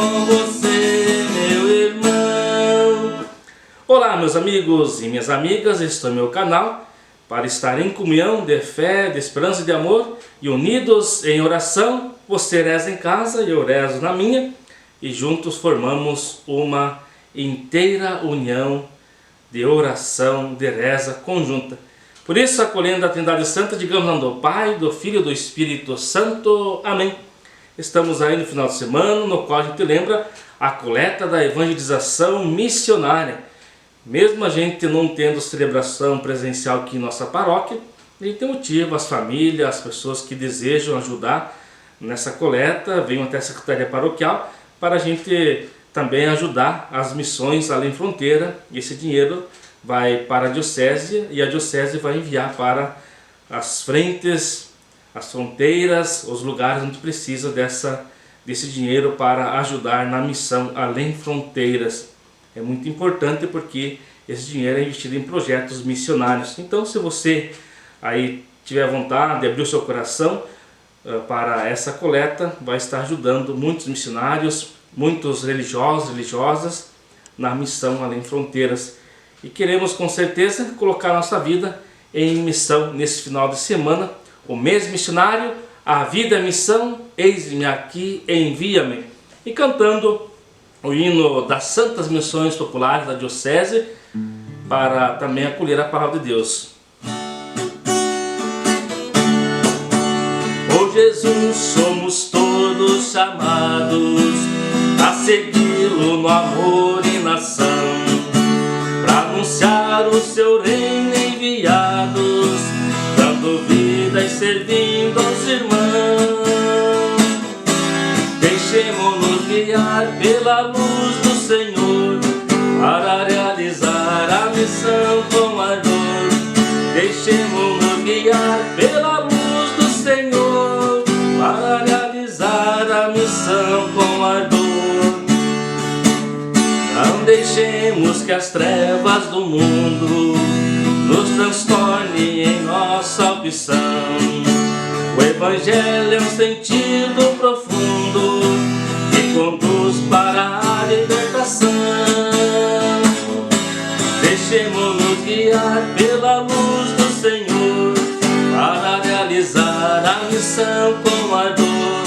com você, meu irmão. Olá, meus amigos e minhas amigas, estou no meu canal para estar em comunhão de fé, de esperança e de amor e unidos em oração. Você reza em casa e eu rezo na minha, e juntos formamos uma inteira união de oração, de reza conjunta. Por isso, acolhendo a Trindade Santa, digamos em nome do Pai, do Filho e do Espírito Santo. Amém. Estamos aí no final de semana, no qual a gente lembra a coleta da evangelização missionária. Mesmo a gente não tendo celebração presencial aqui em nossa paróquia, a gente tem motivo, as famílias, as pessoas que desejam ajudar nessa coleta, venham até a Secretaria Paroquial para a gente também ajudar as missões além fronteira. Esse dinheiro vai para a Diocese e a Diocese vai enviar para as frentes, as fronteiras, os lugares onde precisa desse dinheiro para ajudar na missão além fronteiras. É muito importante porque esse dinheiro é investido em projetos missionários. Então, se você aí tiver vontade de abrir o seu coração para essa coleta, vai estar ajudando muitos missionários, muitos religiosos, religiosas na missão além fronteiras. E queremos com certeza colocar nossa vida em missão nesse final de semana. O mês missionário, a vida é missão, eis-me aqui, envia-me. E cantando o hino das Santas Missões Populares da Diocese, para também acolher a Palavra de Deus. Por Jesus somos todos chamados a segui-lo no amor e na ação, para anunciar o seu reino enviados, dando vida e servindo aos irmãos. Deixemo-nos guiar pela luz do Senhor, para realizar a missão com ardor. Deixemo-nos guiar pela luz do Senhor, para realizar a missão com ardor. Não deixemos que as trevas do mundo nos transtornem em nossa opção. O Evangelho é um sentido profundo que conduz para a libertação. Deixemo-nos guiar pela luz do Senhor, para realizar a missão com ardor.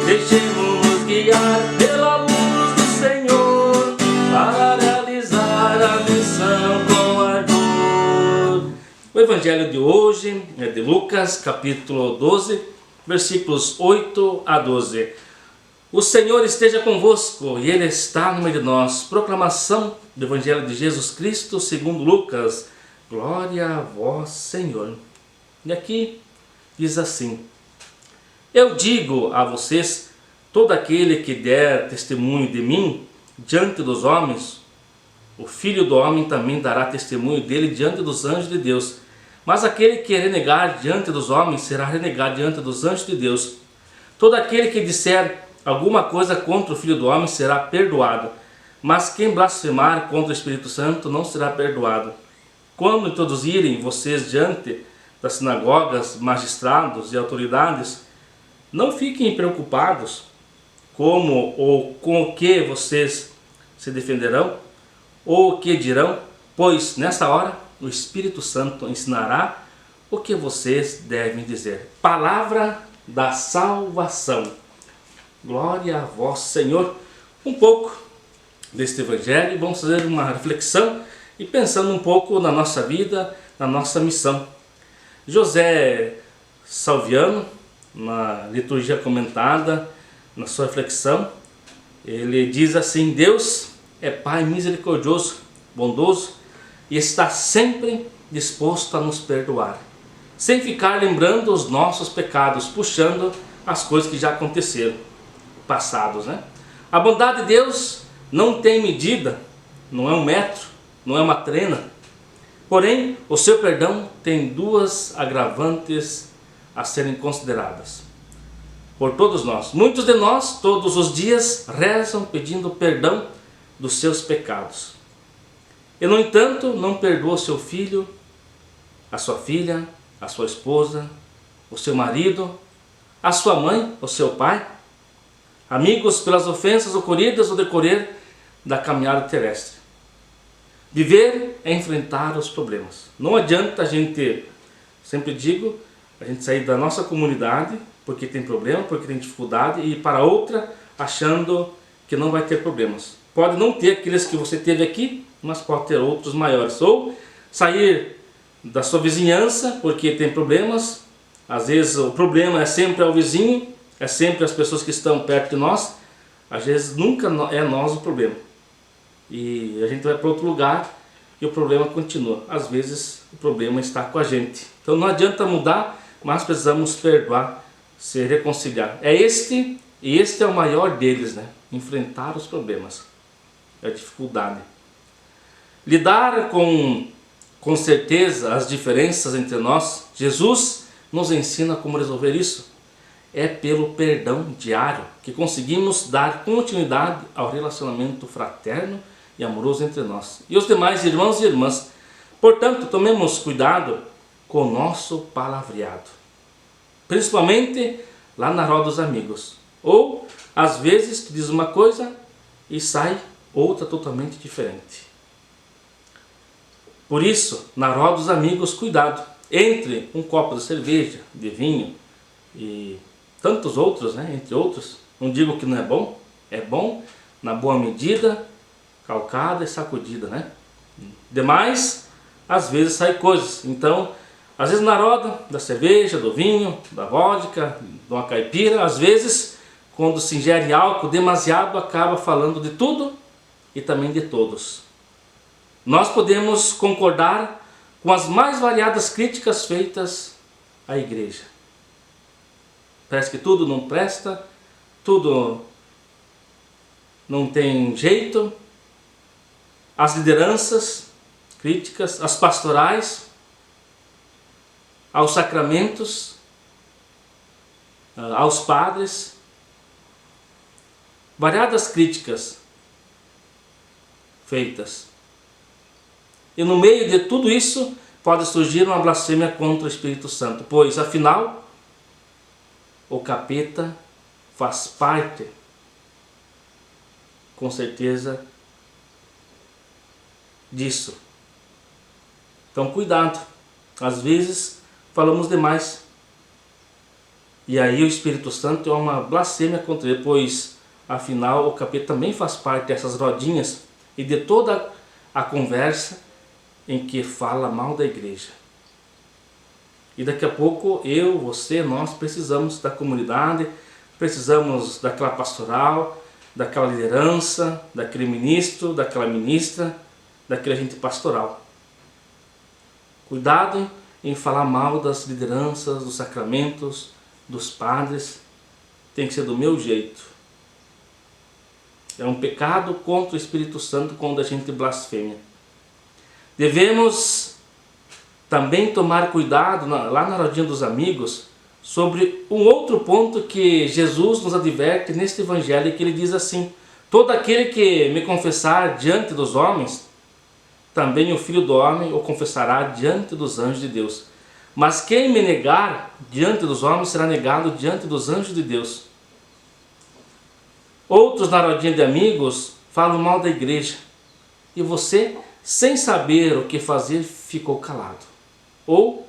Deixemo-nos guiar pela luz do Senhor, para realizar a missão com ardor. O Evangelho de hoje é de Lucas, capítulo 12, versículos 8 a 12. O Senhor esteja convosco e Ele está no meio de nós. Proclamação do Evangelho de Jesus Cristo segundo Lucas. Glória a vós, Senhor. E aqui diz assim: Eu digo a vocês, todo aquele que der testemunho de mim diante dos homens, o Filho do Homem também dará testemunho dele diante dos anjos de Deus. Mas aquele que renegar diante dos homens será renegado diante dos anjos de Deus. Todo aquele que disser alguma coisa contra o Filho do Homem será perdoado, mas quem blasfemar contra o Espírito Santo não será perdoado. Quando introduzirem vocês diante das sinagogas, magistrados e autoridades, não fiquem preocupados como ou com o que vocês se defenderão ou o que dirão, pois nessa hora o Espírito Santo ensinará o que vocês devem dizer. Palavra da salvação. Glória a vós, Senhor. Um pouco deste Evangelho, vamos fazer uma reflexão e pensando um pouco na nossa vida, na nossa missão. José Salviano, na liturgia comentada, na sua reflexão, ele diz assim: Deus é Pai misericordioso, bondoso e está sempre disposto a nos perdoar, sem ficar lembrando os nossos pecados, puxando as coisas que já aconteceram, passados, né? A bondade de Deus não tem medida, não é um metro, não é uma trena. Porém, o seu perdão tem duas agravantes a serem consideradas por todos nós. Muitos de nós, todos os dias, rezam pedindo perdão dos seus pecados. E, no entanto, não perdoa o seu filho, a sua filha, a sua esposa, o seu marido, a sua mãe, o seu pai. amigos pelas ofensas ocorridas no decorrer da caminhada terrestre. Viver é enfrentar os problemas. Não adianta a gente, sempre digo, a gente sair da nossa comunidade porque tem problema, porque tem dificuldade, e ir para outra achando que não vai ter problemas. Pode não ter aqueles que você teve aqui, mas pode ter outros maiores. Ou sair da sua vizinhança porque tem problemas. Às vezes o problema é sempre ao vizinho, é sempre as pessoas que estão perto de nós. Às vezes nunca é nós o problema. E a gente vai para outro lugar e o problema continua. Às vezes o problema está com a gente. Então não adianta mudar, mas precisamos perdoar, se reconciliar. Este é o maior deles, né? Enfrentar os problemas, a dificuldade. Lidar com certeza as diferenças entre nós. Jesus nos ensina como resolver isso. É pelo perdão diário que conseguimos dar continuidade ao relacionamento fraterno e amoroso entre nós e os demais irmãos e irmãs. Portanto, tomemos cuidado com o nosso palavreado, principalmente lá na roda dos amigos. Ou, às vezes, tu diz uma coisa e sai outra totalmente diferente. Por isso, na roda dos amigos, cuidado. Entre um copo de cerveja, de vinho e tantos outros, né? Entre outros. Não digo que não é bom. É bom na boa medida, calcada e sacudida, né? Demais, às vezes sai coisas. Então, às vezes na roda da cerveja, do vinho, da vodka, de uma caipira, às vezes, quando se ingere álcool demasiado, acaba falando de tudo e também de todos. Nós podemos concordar com as mais variadas críticas feitas à igreja. Parece que tudo não presta, tudo não tem jeito. As lideranças, críticas, as pastorais, aos sacramentos, aos padres. Variadas críticas feitas. E no meio de tudo isso pode surgir uma blasfêmia contra o Espírito Santo, pois afinal o capeta faz parte, com certeza, disso. Então cuidado, às vezes falamos demais e aí o Espírito Santo é uma blasfêmia contra ele, pois afinal o capeta também faz parte dessas rodinhas e de toda a conversa em que fala mal da igreja. E daqui a pouco eu, você, nós precisamos da comunidade, precisamos daquela pastoral, daquela liderança, daquele ministro, daquela ministra, daquele agente pastoral. Cuidado em falar mal das lideranças, dos sacramentos, dos padres. Tem que ser do meu jeito. É um pecado contra o Espírito Santo quando a gente blasfêmia. Devemos também tomar cuidado lá na rodinha dos amigos sobre um outro ponto que Jesus nos adverte neste evangelho, que ele diz assim: todo aquele que me confessar diante dos homens, também o Filho do Homem o confessará diante dos anjos de Deus. Mas quem me negar diante dos homens será negado diante dos anjos de Deus. Outros na rodinha de amigos falam mal da igreja e você, sem saber o que fazer, ficou calado. Ou,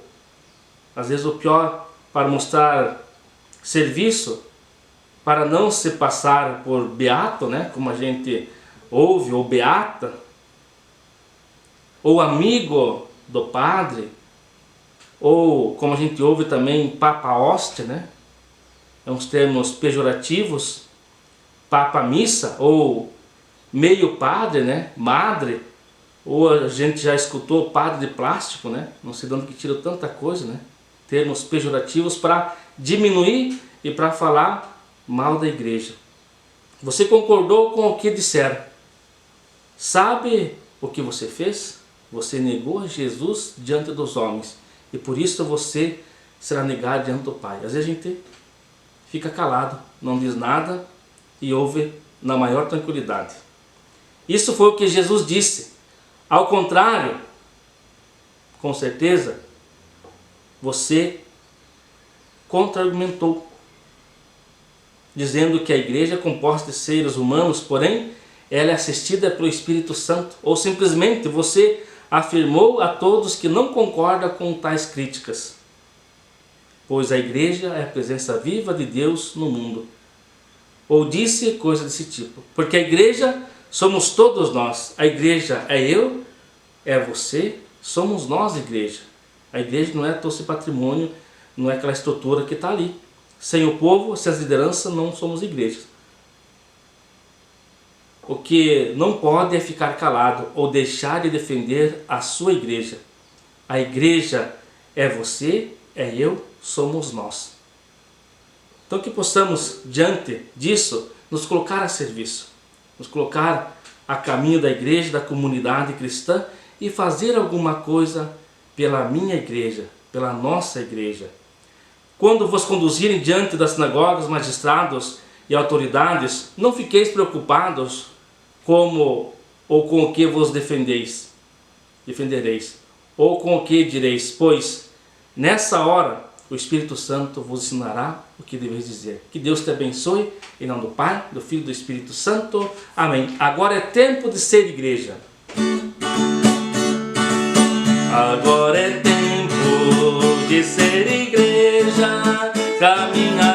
às vezes o pior, para mostrar serviço, para não se passar por beato, né, como a gente ouve, ou beata, ou amigo do padre, ou como a gente ouve também, papa hóstia, né, é uns termos pejorativos, papa missa, ou meio padre, né, madre, ou a gente já escutou padre de plástico, né? Não sei de onde que tira tanta coisa, né? Termos pejorativos para diminuir e para falar mal da igreja. Você concordou com o que disseram? Sabe o que você fez? Você negou a Jesus diante dos homens e por isso você será negado diante do Pai. Às vezes a gente fica calado, não diz nada e ouve na maior tranquilidade. Isso foi o que Jesus disse. Ao contrário, com certeza, você contra-argumentou. dizendo que a igreja é composta de seres humanos, porém ela é assistida pelo Espírito Santo, ou simplesmente você afirmou a todos que não concorda com tais críticas, pois a igreja é a presença viva de Deus no mundo, ou disse coisa desse tipo, porque a igreja somos todos nós, a igreja é eu, é você, somos nós a igreja. A igreja não é todo esse patrimônio, não é aquela estrutura que está ali. Sem o povo, sem as lideranças, não somos igrejas. O que não pode é ficar calado ou deixar de defender a sua igreja. A igreja é você, é eu, somos nós. Então que possamos, diante disso, nos colocar a serviço, nos colocar a caminho da igreja, da comunidade cristã e fazer alguma coisa pela minha igreja, pela nossa igreja. Quando vos conduzirem diante das sinagogas, magistrados e autoridades, não fiqueis preocupados como ou com o que vos defendereis, ou com o que direis, pois nessa hora o Espírito Santo vos ensinará o que deveis dizer. Que Deus te abençoe, em nome do Pai, do Filho e do Espírito Santo. Amém. Agora é tempo de ser igreja. Agora é tempo de ser igreja, caminhar